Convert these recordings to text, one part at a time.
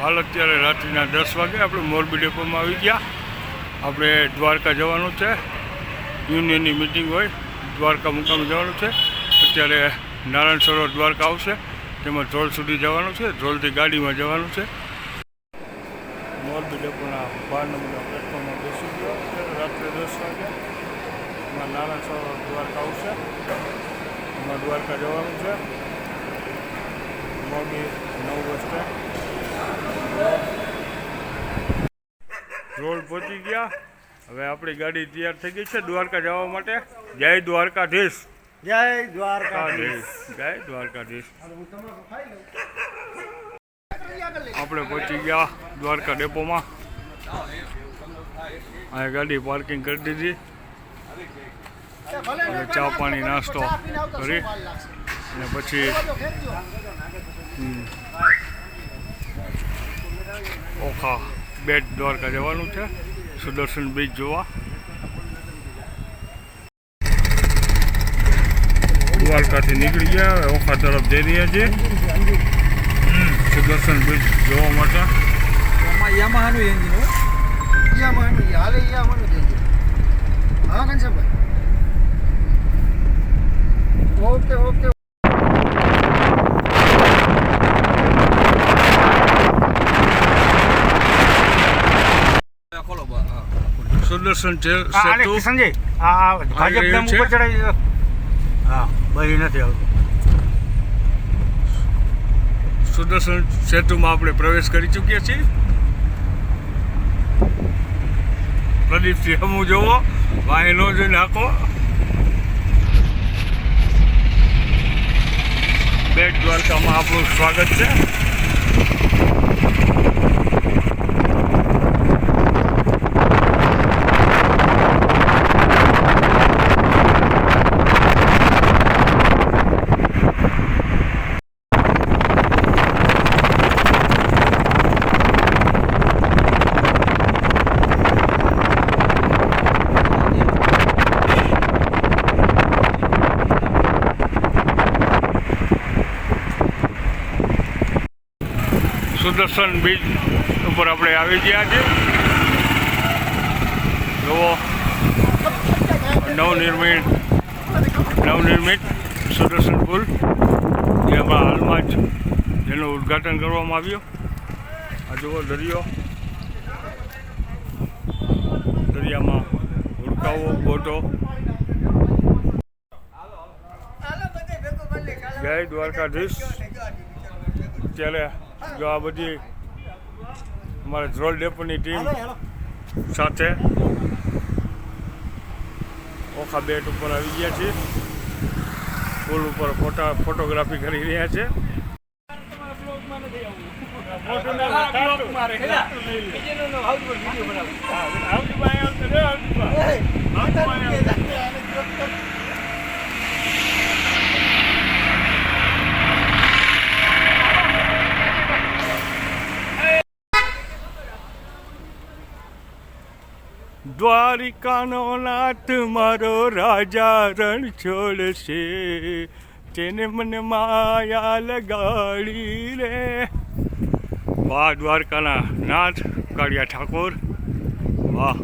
હાલ અત્યારે રાત્રિના 10 વાગે આપણે મોરબી ડેપોમાં આવી ગયા. આપણે દ્વારકા જવાનું છે, યુનિયનની મિટિંગ હોય, દ્વારકા મુકામે જવાનું છે. અત્યારે નારાયણ સરોવર દ્વારકા આવશે, તેમાં ધ્રોલ સુધી જવાનું છે, ધ્રોલથી ગાડીમાં જવાનું છે. મોરબી ડેપોના 12 નંબરના પ્લેટફોર્મમાં બેસી ગયો. અત્યારે રાત્રે 10 વાગે એમાં નારાયણ સરોવર દ્વારકા આવશે, એમાં દ્વારકા જવાનું છે. મોરબી 9 બસ સ્ટેન્ડ રોડ પહોંચી ગયા. હવે આપણી ગાડી તૈયાર થઈ ગઈ છે દ્વારકા જવા માટે. જય દ્વારકાધીશ, જય દ્વારકાધીશ, જય દ્વારકાધીશ. આપણે પહોંચી ગયા દ્વારકા ડેપોમાં. અહીંયા ગાડી પાર્કિંગ કરી દીધી. હવે ચા પાણી નાસ્તો કરી અને પછી ઓખા બેટ દ્વારકા જવાનું છે, સુદર્શન બ્રિજ જોવા. દ્વારકાથી નીકળી ગયા, ઓખા તરફ જઈ રહ્યા છીએ સુદર્શન બ્રિજ જોવા માટે. યામાહાનું એન્જિન હો, યામાહાનું હાલે યામાહાનું એન્જિન. હા કંચનભાઈ, ઓકે ઓકે. સુદર્શન સેતુ સંજય આ ભાજપ ડેમ ઉપર ચડાવી. હા બહી નથી આવતું. સુદર્શન સેતુમાં આપણે પ્રવેશ કરી ચૂક્યા છીએ. પ્રદીપથી હમું જોવો, વાહી નો જોઈને નાખો. બેટ દ્વારકામાં આપણું સ્વાગત છે. સુદર્શન બ્રિજ ઉપર આપણે આવી ગયા છીએ. જુઓ નવનિર્મિત સુદર્શન પુલ, જેમાં હાલમાં જ જેનું ઉદ્ઘાટન કરવામાં આવ્યું. આ જુઓ દરિયો, દરિયામાં હુડકાઓ, બોટો. જય દ્વારકાધીશ. અત્યારે જો આ બધી અમારા ધ્રોલ ડેપોની ટીમ સાથે ઓખા બેટ ઉપર આવી ગયા છે. પુલ ઉપર ફોટોગ્રાફી કરી રહ્યા છે. દ્વારિકાનો નાથ મારો રાજા રણ છોડશે, તેને મને માયા લગાડી રે. વાહ દ્વારકાના નાથ કાળિયા ઠાકોર, વાહ.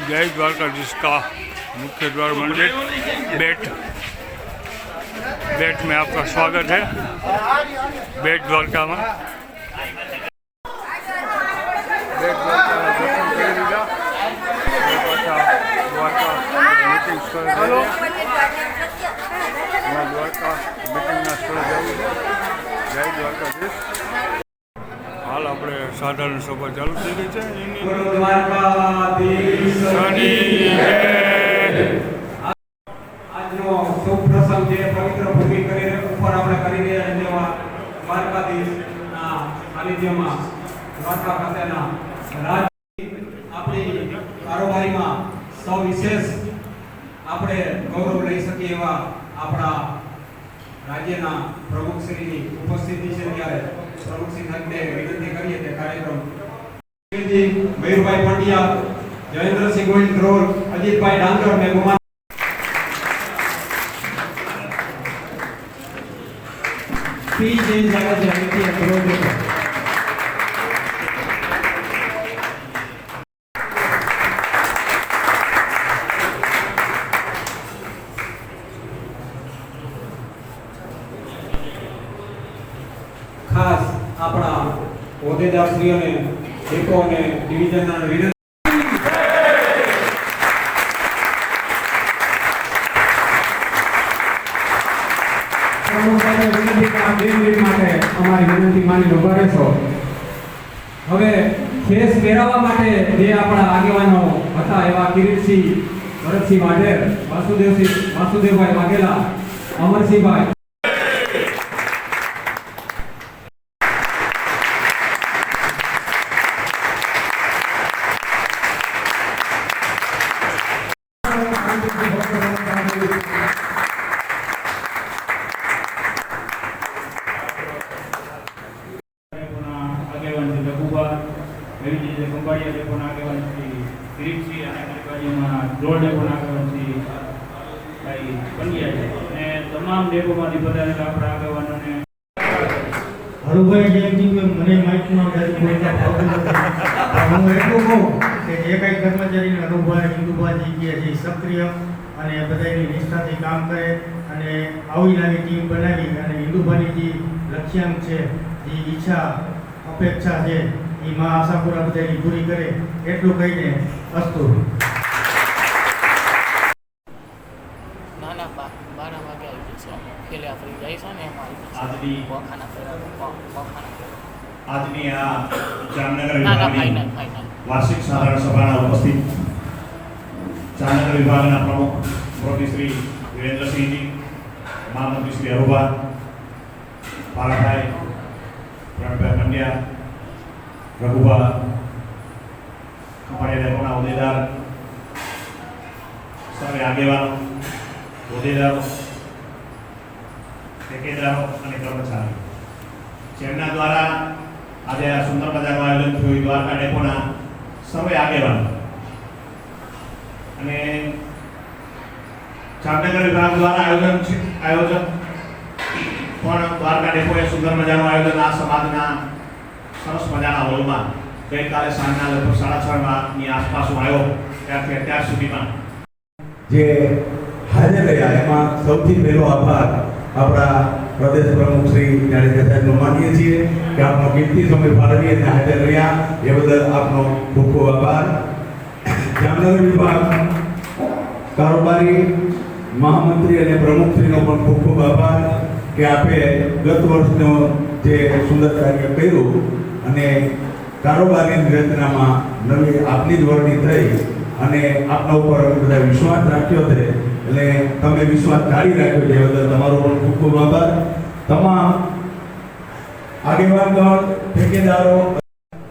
जय द्वारकाधीश का मुख्य द्वार मंदिर बेट में आपका स्वागत है. बेट द्वारका में जय द्वारकाधीश. हाल अपने साधारण सभा चालू थी गई है. આજનો શુભ પ્રસંગ જે પવિત્ર ભૂમિ કરી ઉપર આપણે કરી રહ્યા જેવા દ્વારકાધીશના સાનિધ્યમાં દ્વારકા ખાતેના આપણી કારોબારીમાં સવિશેષ આપણે ગૌરવ લઈ શકીએ એવા આપણા રાજ્યના પ્રમુખશ્રીની ઉપસ્થિતિ છે. ત્યારે પ્રમુખશ્રી સાથે વિનંતી કરીએ તે કાર્યક્રમ મયુરભાઈ પંડ્યા, જયેન્દ્રસિંહ ગોહિલ ધ્રોલ, અજીતભાઈ ડાંગર ને ફી ચેન્જ આવે છે અહીંથી આ પ્રોજેક્ટ ખાસ આપણા હોદ્દેદારશ્રીઓને ડેપો અને ડિવિઝનના વિનંતી અમારી વિનંતી માની ઉભા રહેશો. હવે ખેસ પહેરાવવા માટે જે આપણા આગેવાનો હતા એવા કિરીટસિંહ ભરતસિંહ વાઢેર, વાસુદેવભાઈ વાઘેલા, અમરસિંહભાઈ તમામ ડેપોમાંથી પધારેલા આપણા આગેવાનોને હરુભાઈ જેમ કીધું એમ મને માઇકમાં હું એટલું કહું કે જે કંઈ કર્મચારીને હરુભાઈ હિન્દુભાઈ જે છે સક્રિય અને બધાની નિષ્ઠાથી કામ કરે અને આવી નાની ટીમ બનાવી અને હિન્દુભાઈની જે લક્ષ્યાંક છે જે ઈચ્છા અપેક્ષા છે એ માં આશાપુરા બધાની પૂરી કરે એટલું કહીને અસ્તુ. આજની આ જામનગર વિભાગની વાર્ષિક સાધારણ સભાના ઉપસ્થિત જામનગર વિભાગના પ્રમુખ પ્રોફેસર શ્રી વિરેન્દ્રસિંહજી, મહામંત્રી શ્રી હરુભા, પારાભાઈ, પ્રણભાઈ પંડ્યા, રઘુભા, ખંભાળિયા ડેપોના હોદ્દેદાર, સર્વે આગેવાનો, હોદ્દેદારો, ઠેકેદારો અને કર્મચારીઓ જેમના દ્વારા આજે આ સુંદર મજાનું આયોજન થયું, દ્વારકા ડેપોના સર્વે આગેવાનો અને જામનગર વિભાગ દ્વારા આયોજન પણ દ્વારકા ડેપોએ સુંદર મજાનું આયોજન આ સમાજના સરસ મજાના હોલમાં ગઈકાલે સાંજના લગભગ 6:30 ની આસપાસ હું આવ્યો ત્યારથી અત્યાર સુધીમાં જે હાજર રહ્યા એમાં સૌથી પહેલો આભાર આપણા પ્રદેશ પ્રમુખ શ્રી જાડેજા સાહેબનો માનીએ છીએ કે આપનો કિંમતી સમય ફાળવી અને હાજર રહ્યા એ બદલ આપનો ખૂબ ખૂબ આભાર. જામનગર વિભાગ કારોબારી મહામંત્રી અને પ્રમુખશ્રીનો પણ ખૂબ ખૂબ આભાર કે આપે ગત વર્ષનો જે સુંદર કાર્ય કર્યું અને કારોબારીની રચનામાં નવી આપની જ વરણી થઈ અને આપના ઉપર અમે બધા વિશ્વાસ રાખ્યો છે એટલે તમે વિશ્વાસ જાળવી રાખ્યો છે એ બદલ તમારો પણ ખૂબ ખૂબ આભાર. તમામ આગેવાનગણ, ઠેકેદારો,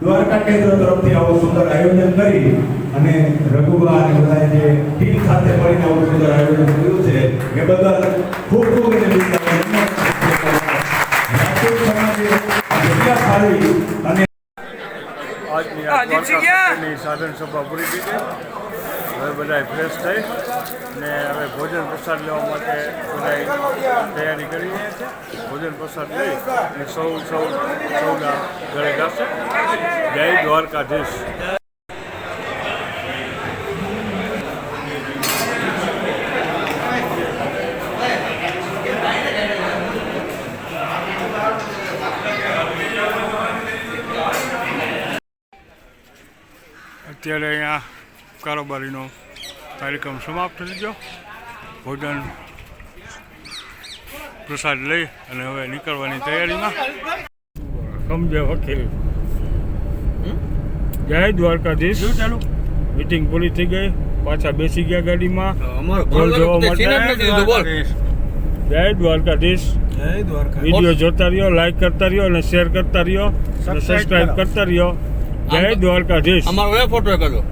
દ્વારકા કેન્દ્ર તરફથી આવું સુંદર આયોજન કરી અને રઘુભા અને બધાએ જે ટીમ સાથે મળીને આવું સુંદર આયોજન કર્યું છે એ બદલ ખૂબ ખૂબ એને અને આજની આ દ્વારકાની સાધન સભા પૂરી થઈ ગઈ. હવે બધા ફ્રેશ થઈ ને હવે ભોજન પ્રસાદ લેવા માટે બધા તૈયારી કરી રહ્યા છે. ભોજન પ્રસાદ લઈ અને સૌના ઘરે જશે. જય દ્વારકાધીશ. અત્યારે અહીંયા કારોબારીનો કાર્યક્રમ સમાપ્ત થઈ ગયો. ભોજન પ્રસાદ લઈ અને હવે નીકળવાની તૈયારીમાં. સમજે વકીલ. જય દ્વારકાધીશ. મીટિંગ પૂરી થઈ ગઈ, પાછા બેસી ગયા ગાડીમાં જોવા માટે. જય દ્વારકાધીશ. વિડીયો જોતા રહ્યો, લાઈક કરતા રહ્યો અને શેર કરતા રહ્યો અને સબસ્ક્રાઇબ કરતા રહ્યો. જય દ્વારકાધીશ. અમારો ફોટો કરજો.